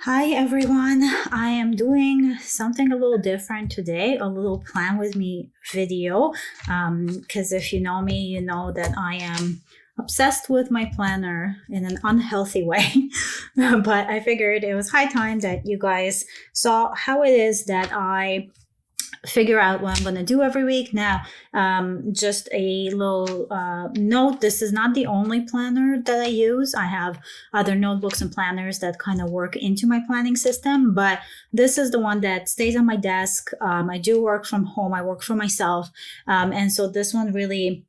Hi everyone, I am doing something a little different today, a little plan with me video, because if you know me, you know that I am obsessed with my planner in an unhealthy way. But I figured it was high time that you guys saw how it is that I figure out what I'm going to do every week. Now, just a little note, this is not the only planner that I use. I have other notebooks and planners that kind of work into my planning system, but this is the one that stays on my desk. I do work from home. I work for myself. And so this one really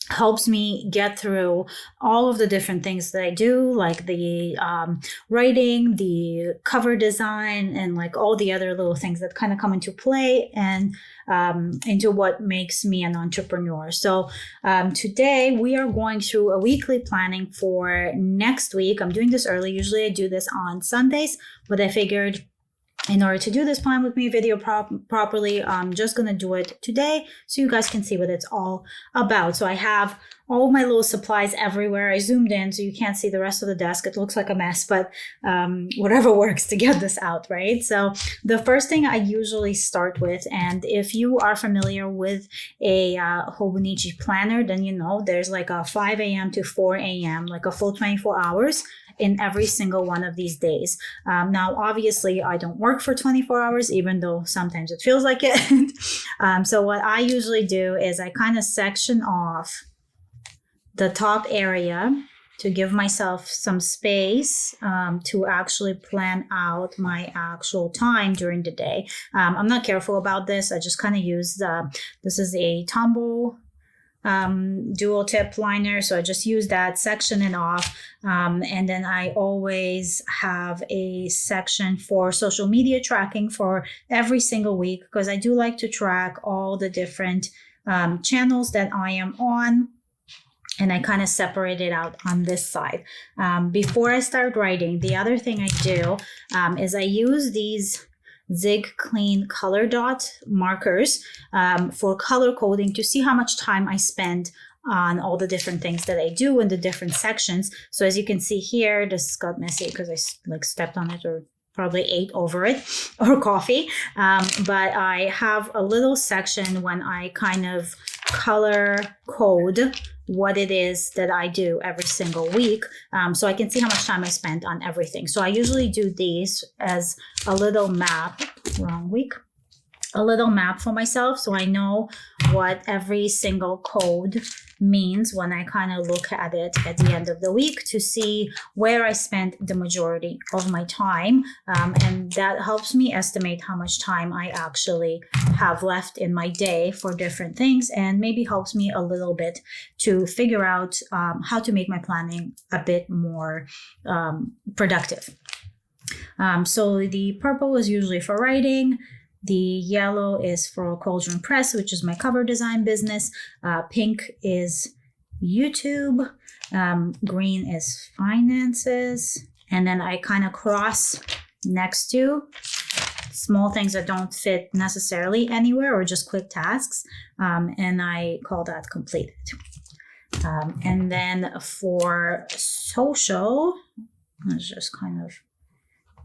helps me get through all of the different things that I do, like the writing, the cover design, and like all the other little things that kind of come into play and into what makes me an entrepreneur. So today we are going through a weekly planning for next week. I'm doing this early. Usually I do this on Sundays, but I figured in order to do this plan with me video properly, I'm just going to do it today so you guys can see what it's all about. So I have all my little supplies everywhere. I zoomed in so you can't see the rest of the desk. It looks like a mess, but whatever works to get this out, right? So the first thing I usually start with, and if you are familiar with a Hobonichi planner, then you know there's like a 5 a.m. to 4 a.m., like a full 24 hours in every single one of these days. Now, obviously, I don't work for 24 hours, even though sometimes it feels like it. So what I usually do is I kind of section off the top area to give myself some space to actually plan out my actual time during the day. I'm not careful about this. I just kind of use this is a Tombow dual tip liner, so I just use that, section it off, and then I always have a section for social media tracking for every single week, because I do like to track all the different channels that I am on, and I kind of separate it out on this side. Before I start writing, the other thing I do is I use these Zig Clean color dot markers for color coding to see how much time I spend on all the different things that I do in the different sections. So as you can see here, this got messy because I like stepped on it or probably ate over it or coffee. But I have a little section when I kind of color code what it is that I do every single week, so I can see how much time I spent on everything. So I usually do these as a little map, wrong week, a little map for myself, so I know what every single code means when I kind of look at it at the end of the week to see where I spent the majority of my time, and that helps me estimate how much time I actually have left in my day for different things, and maybe helps me a little bit to figure out how to make my planning a bit more productive. So the purple is usually for writing. The yellow is for Cauldron Press, which is my cover design business. Pink is YouTube. Green is finances. And then I kind of cross next to small things that don't fit necessarily anywhere or just quick tasks. And I call that completed. And then for social, let's just kind of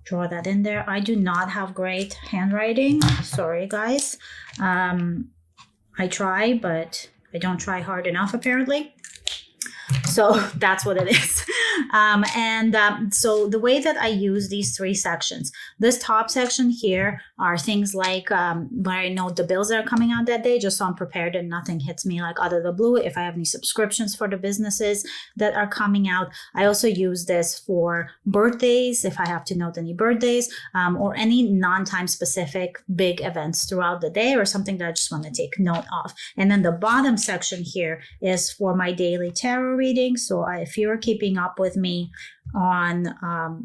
draw that in there. I do not have great handwriting. Sorry, guys. I try, but I don't try hard enough, apparently. So that's what it is. So the way that I use these three sections, this top section here are things like where I know the bills that are coming out that day, just so I'm prepared and nothing hits me like out of the blue. If I have any subscriptions for the businesses that are coming out, I also use this for birthdays, if I have to note any birthdays, or any non-time specific big events throughout the day, or something that I just want to take note of. And then the bottom section here is for my daily tarot reading. So if you're keeping up with me on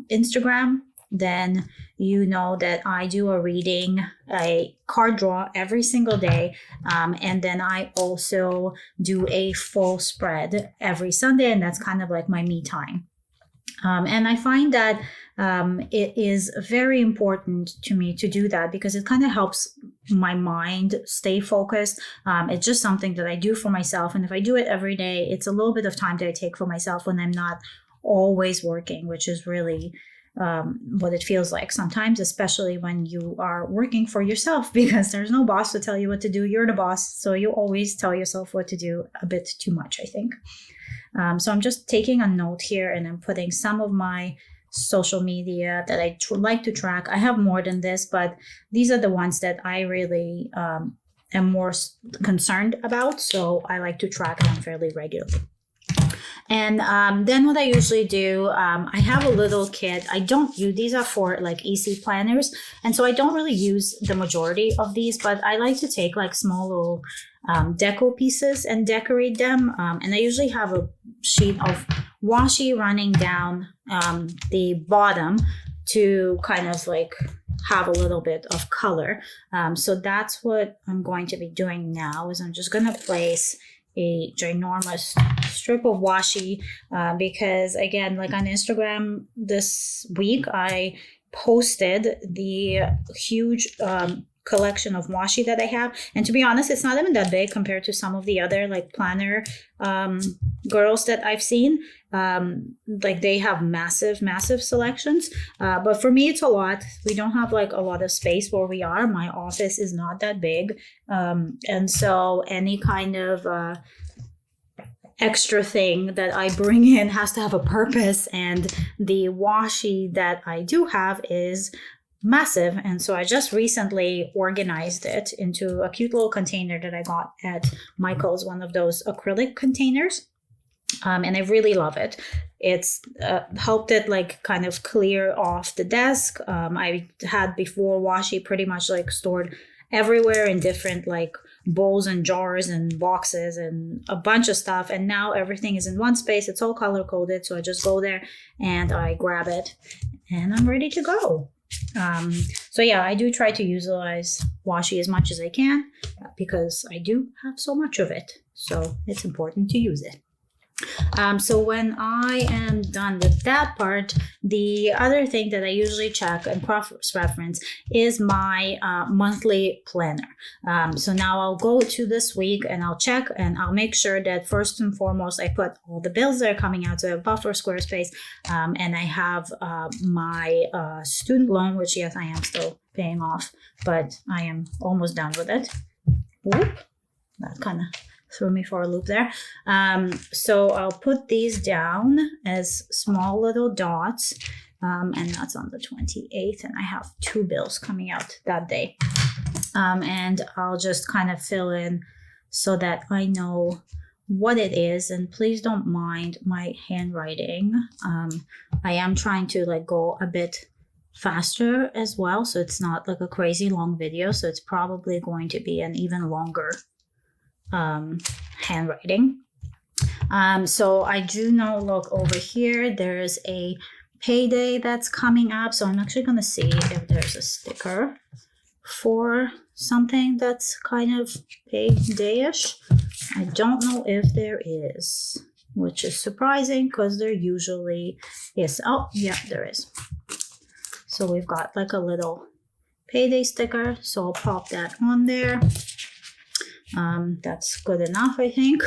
Instagram, then you know that I do a reading, a card draw every single day. And then I also do a full spread every Sunday, and that's kind of like my me time. And I find that it is very important to me to do that because it kind of helps my mind stay focused. It's just something that I do for myself. And if I do it every day, it's a little bit of time that I take for myself when I'm not always working, which is really what it feels like sometimes, especially when you are working for yourself, because there's no boss to tell you what to do. You're the boss, so you always tell yourself what to do a bit too much, I think. So I'm just taking a note here, and I'm putting some of my social media that I like to track. I have more than this, but these are the ones that I really am more concerned about, so I like to track them fairly regularly. And then what I usually do, I have a little kit. I don't use, these are for like easy planners. And so I don't really use the majority of these, but I like to take like small little deco pieces and decorate them. And I usually have a sheet of washi running down the bottom to kind of like have a little bit of color. So that's what I'm going to be doing now, is I'm just going to place a ginormous strip of washi because, again, like on Instagram this week, I posted the huge collection of washi that I have. And to be honest, it's not even that big compared to some of the other like planner girls that I've seen. Like they have massive selections. But for me, it's a lot. We don't have like a lot of space where we are. My office is not that big. And so any kind of extra thing that I bring in has to have a purpose. And the washi that I do have is massive, and so I just recently organized it into a cute little container that I got at Michael's, one of those acrylic containers, and I really love it. It's helped it like kind of clear off the desk. I had before washi pretty much like stored everywhere in different like bowls and jars and boxes and a bunch of stuff, and now everything is in one space. It's all color coded, so I just go there and I grab it and I'm ready to go. So yeah, I do try to utilize washi as much as I can because I do have so much of it. So it's important to use it. So when I am done with that part, the other thing that I usually check and cross-reference is my monthly planner. So now I'll go to this week and I'll check and I'll make sure that first and foremost, I put all the bills that are coming out to a buffer Squarespace, and I have my student loan, which yes, I am still paying off, but I am almost done with it. Whoop, that kind of threw me for a loop there. So I'll put these down as small little dots, and that's on the 28th, and I have 2 bills coming out that day. And I'll just kind of fill in so that I know what it is, and please don't mind my handwriting. I am trying to like go a bit faster as well, so it's not like a crazy long video, so it's probably going to be an even longer handwriting. So I do know, look over here, there's a payday that's coming up, so I'm actually going to see if there's a sticker for something that's kind of payday-ish. I don't know if there is, which is surprising because there usually is. Oh yeah, there is. So we've got like a little payday sticker, so I'll pop that on there. That's good enough, I think.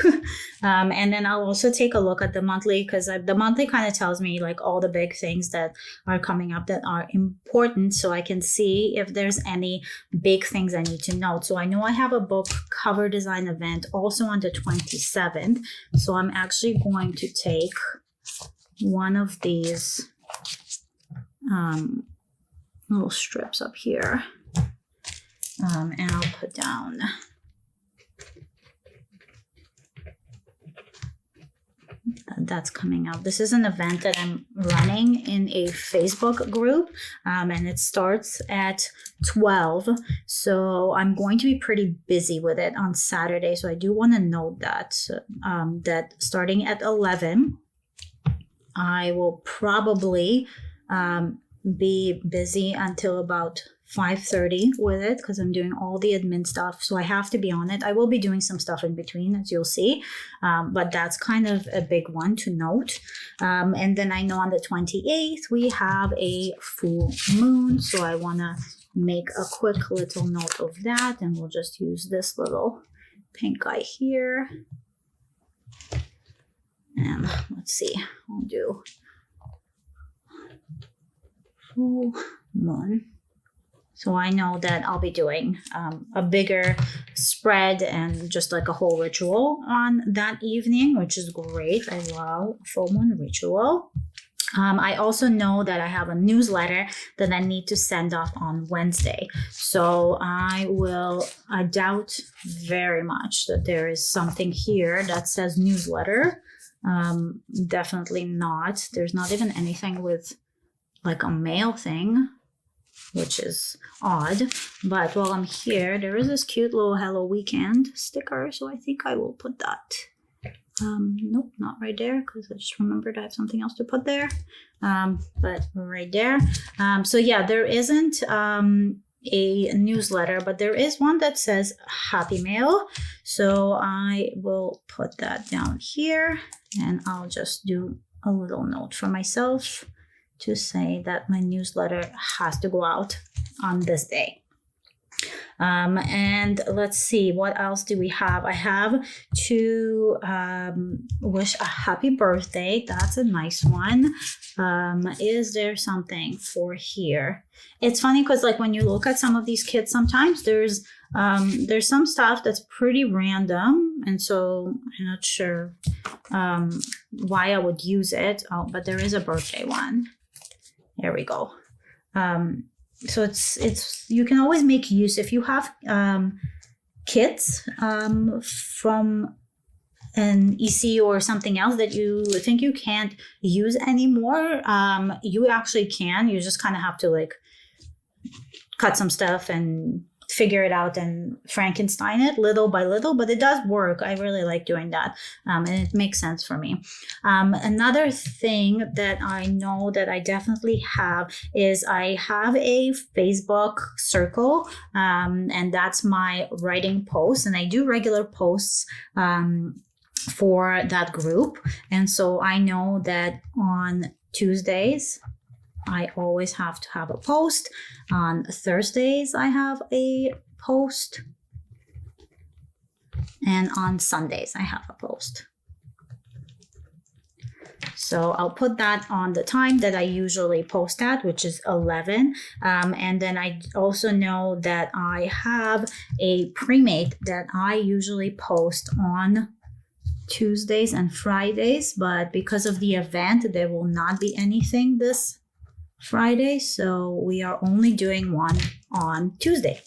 And then I'll also take a look at the monthly, because the monthly kind of tells me like all the big things that are coming up that are important, so I can see if there's any big things I need to note. So I know I have a book cover design event also on the 27th, so I'm actually going to take one of these little strips up here, and I'll put down that's coming up. This is an event that I'm running in a Facebook group, and it starts at 12. So I'm going to be pretty busy with it on Saturday. So I do want to note that, that starting at 11, I will probably be busy until about 5:30 with it because I'm doing all the admin stuff, so I have to be on it. I will be doing some stuff in between, as you'll see, but that's kind of a big one to note. And then I know on the 28th we have a full moon, so I want to make a quick little note of that, and we'll just use this little pink guy here. And let's see, I'll do full moon. So I know that I'll be doing a bigger spread and just like a whole ritual on that evening, which is great. I love full moon ritual. I also know that I have a newsletter that I need to send off on Wednesday. So I doubt very much that there is something here that says newsletter. Definitely not. There's not even anything with like a mail thing, which is odd. But while I'm here, there is this cute little Hello Weekend sticker. So I think I will put that. Nope, not right there, because I just remembered I have something else to put there. But right there. So yeah, there isn't a newsletter, but there is one that says Happy Mail. So I will put that down here, and I'll just do a little note for myself to say that my newsletter has to go out on this day. And let's see, what else do we have? I have to wish a happy birthday. That's a nice one. Is there something for here? It's funny because like when you look at some of these kids, sometimes there's some stuff that's pretty random, and so I'm not sure why I would use it. Oh, but there is a birthday one. There we go. So it's you can always make use if you have kits from an EC or something else that you think you can't use anymore. You actually can. You just kind of have to like cut some stuff and figure it out and Frankenstein it little by little, but it does work. I really like doing that, and it makes sense for me. Another thing that I know that I definitely have is I have a Facebook circle, and that's my writing post, and I do regular posts for that group. And so I know that on Tuesdays I always have to have a post. On Thursdays, I have a post. And on Sundays, I have a post. So I'll put that on the time that I usually post at, which is 11. And then I also know that I have a pre-made that I usually post on Tuesdays and Fridays. But because of the event, there will not be anything this Friday, so we are only doing one on Tuesday,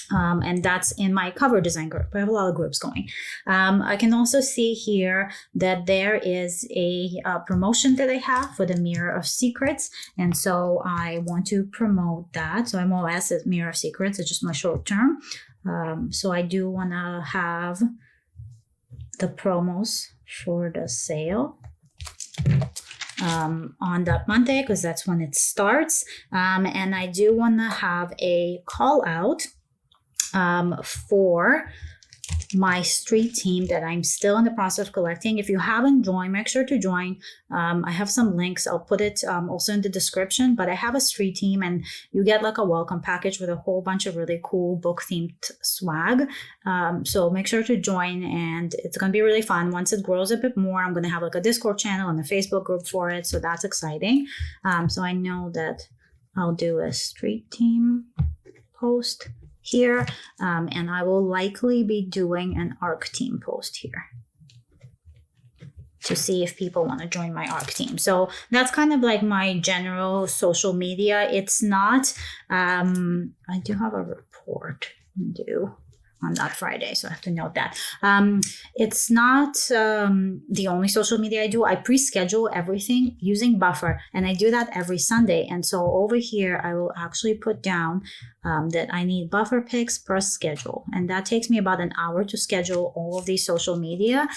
and that's in my cover design group. I have a lot of groups going. I can also see here that there is a promotion that I have for the Mirror of Secrets, and so I want to promote that. So MOS is Mirror of Secrets, it's just my short term. So I do want to have the promos for the sale on that Monday, because that's when it starts. And I do want to have a call out for my street team that I'm still in the process of collecting. If you haven't joined, make sure to join. I have some links. I'll put it also in the description, but I have a street team and you get like a welcome package with a whole bunch of really cool book themed swag. So make sure to join, and it's going to be really fun. Once it grows a bit more, I'm going to have like a Discord channel and a Facebook group for it. So that's exciting. So I know that I'll do a street team post here, and I will likely be doing an ARC team post here to see if people want to join my ARC team. So that's kind of like my general social media. It's not, I do have a report due on that Friday, so I have to note that. It's not the only social media I do. I pre-schedule everything using Buffer, and I do that every Sunday. And so over here, I will actually put down that I need Buffer picks per schedule. And that takes me about an hour to schedule all of these social media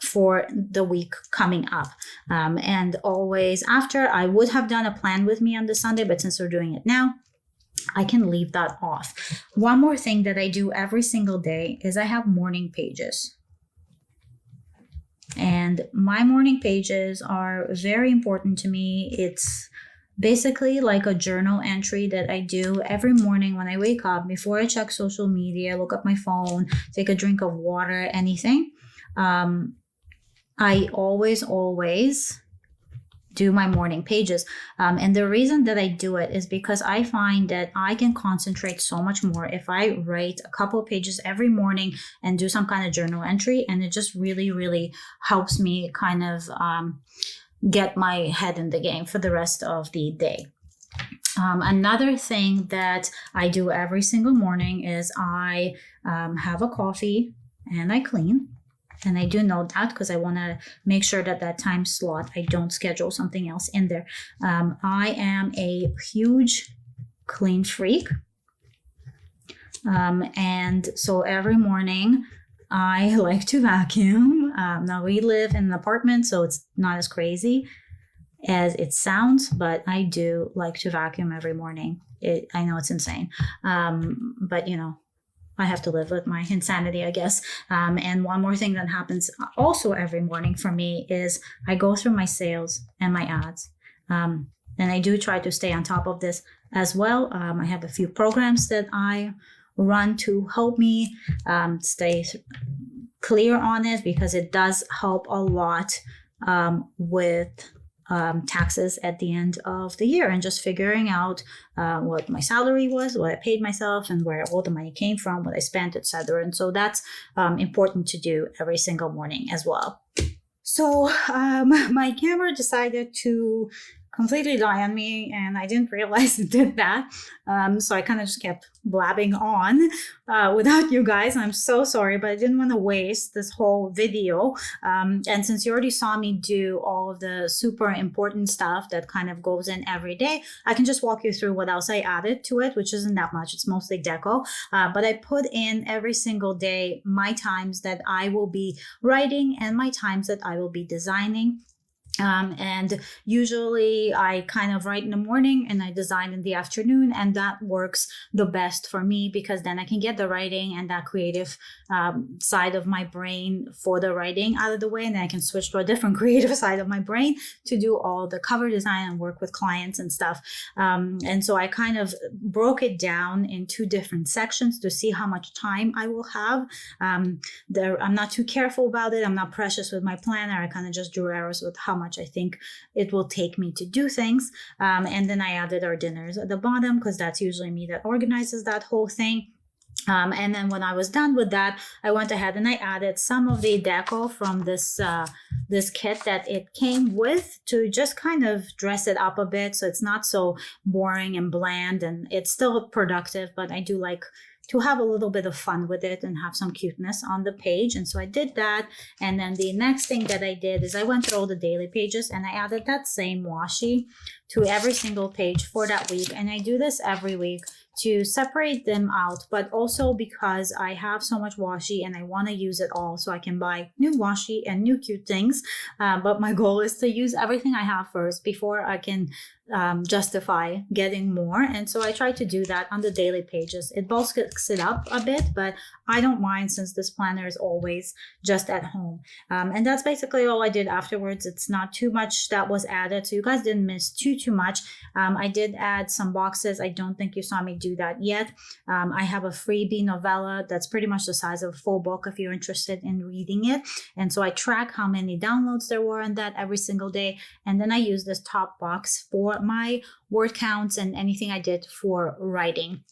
for the week coming up. And always after, I would have done a plan with me on the Sunday, but since we're doing it now, I can leave that off. One more thing that I do every single day is I have morning pages. And my morning pages are very important to me. It's basically like a journal entry that I do every morning when I wake up, before I check social media, look up my phone, take a drink of water, anything. I always do my morning pages. And the reason that I do it is because I find that I can concentrate so much more if I write a couple of pages every morning and do some kind of journal entry. And it just really, really helps me kind of get my head in the game for the rest of the day. Another thing that I do every single morning is I have a coffee and I clean. And I do know that because I want to make sure that that time slot, I don't schedule something else in there. I am a huge clean freak. And so every morning I like to vacuum. Now we live in an apartment, so it's not as crazy as it sounds, but I do like to vacuum every morning. I know it's insane. But you know, I have to live with my insanity, I guess. And one more thing that happens also every morning for me is I go through my sales and my ads. And I do try to stay on top of this as well. I have a few programs that I run to help me stay clear on it, because it does help a lot with taxes at the end of the year, and just figuring out what my salary was, what I paid myself, and where all the money came from, what I spent, etc. And so that's important to do every single morning as well. So my camera decided to completely die on me, and I didn't realize it did that. So I kind of just kept blabbing on without you guys. I'm so sorry, but I didn't want to waste this whole video. And since you already saw me do all of the super important stuff that kind of goes in every day, I can just walk you through what else I added to it, which isn't that much. It's mostly deco. But I put in every single day my times that I will be writing and my times that I will be designing. And usually I kind of write in the morning and I design in the afternoon, and that works the best for me, because then I can get the writing and that creative side of my brain for the writing out of the way, and then I can switch to a different creative side of my brain to do all the cover design and work with clients and stuff. And so I kind of broke it down in two different sections to see how much time I will have. I'm not too careful about it. I'm not precious with my planner. I kind of just drew arrows with how much I think it will take me to do things. And then I added our dinners at the bottom, because that's usually me that organizes that whole thing. And then when I was done with that, I went ahead and I added some of the deco from this kit that it came with, to just kind of dress it up a bit, so it's not so boring and bland, and it's still productive, but I do like to have a little bit of fun with it and have some cuteness on the page. And so I did that. And then the next thing that I did is I went through all the daily pages and I added that same washi to every single page for that week. And I do this every week to separate them out, but also because I have so much washi and I want to use it all, so I can buy new washi and new cute things. But my goal is to use everything I have first before I can justify getting more. And so I try to do that on the daily pages. It bulks it up a bit, but I don't mind, since this planner is always just at home. And that's basically all I did afterwards. It's not too much that was added, so you guys didn't miss too much. I did add some boxes. I don't think you saw me do that yet. I have a freebie novella that's pretty much the size of a full book if you're interested in reading it. And so I track how many downloads there were on that every single day. And then I use this top box for my word counts and anything I did for writing.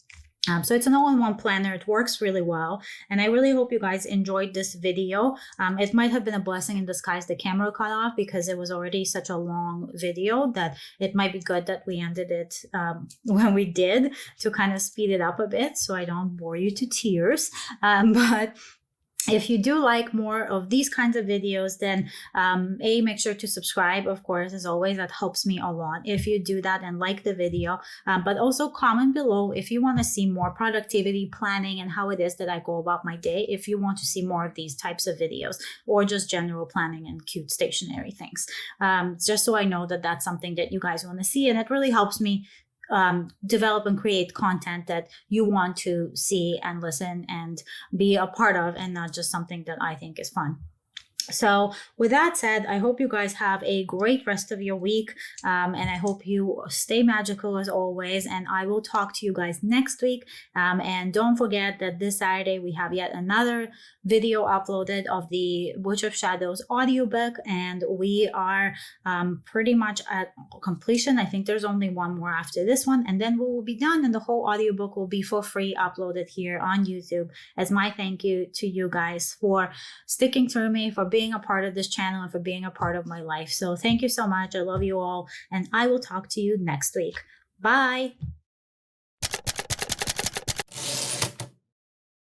So it's an all-in-one planner. It works really well. And I really hope you guys enjoyed this video. It might have been a blessing in disguise the camera cut off, because it was already such a long video that it might be good that we ended it when we did, to kind of speed it up a bit so I don't bore you to tears. But if you do like more of these kinds of videos, then make sure to subscribe, of course, as always. That helps me a lot if you do that and like the video. But also comment below if you want to see more productivity planning and how it is that I go about my day, if you want to see more of these types of videos, or just general planning and cute stationery things. Just so I know that that's something that you guys want to see, and it really helps me develop and create content that you want to see and listen and be a part of, and not just something that I think is fun. So with that said, I hope you guys have a great rest of your week, and I hope you stay magical as always, and I will talk to you guys next week. And don't forget that this Saturday we have yet another video uploaded of the Witch of Shadows audiobook, and we are pretty much at completion. I think there's only one more after this one, and then we will be done, and the whole audiobook will be for free uploaded here on YouTube as my thank you to you guys for sticking through me, for being a part of this channel, and for being a part of my life. So thank you so much. I love you all, and I will talk to you next week. Bye.